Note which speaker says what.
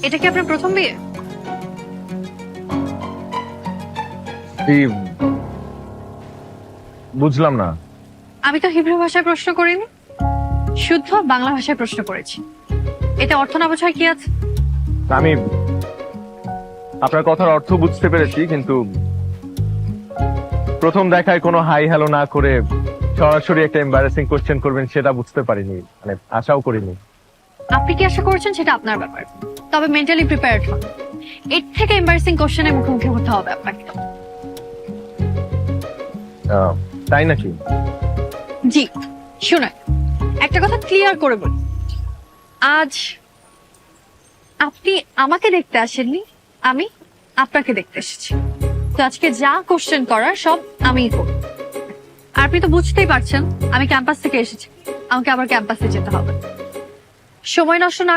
Speaker 1: এটা কি আপনার প্রথম বিয়ে?
Speaker 2: বুঝলাম না।
Speaker 1: আমি তো হিব্রু ভাষায় প্রশ্ন করিনি, শুদ্ধ বাংলা ভাষায় প্রশ্ন করেছি। এতে অর্থ না বোঝার কি আছে?
Speaker 2: আমি আপনার কথার অর্থ বুঝতে পেরেছি, কিন্তু প্রথম দেখায় কোনো হাই হ্যালো না করে সরাসরি একটা এম্বারাসিং কোশ্চেন করবেন সেটা বুঝতে পারিনি, মানে আশাও করিনি।
Speaker 1: আপনি কি আশা করছেন সেটা আপনার ব্যাপার, তবে মেন্টালি প্রিপেয়ার্ড হন। এর থেকে এম্বারেসিং কোশ্চেনের মুখোমুখি হতে হবে আপনাকে।
Speaker 2: তাই নাকি?
Speaker 1: জি শুনুন, একটা কথা ক্লিয়ার করে বলি, আজ আপনি আমাকে দেখতে আসেননি, আমি আপনাকে দেখতে এসেছি। তো আজকে যা কোশ্চেন করার সব আমিই করব। আর আপনি তো বুঝতেই পারছেন আমি ক্যাম্পাস থেকে এসেছি, আমাকে আবার ক্যাম্পাসে যেতে হবে। সময় নষ্ট না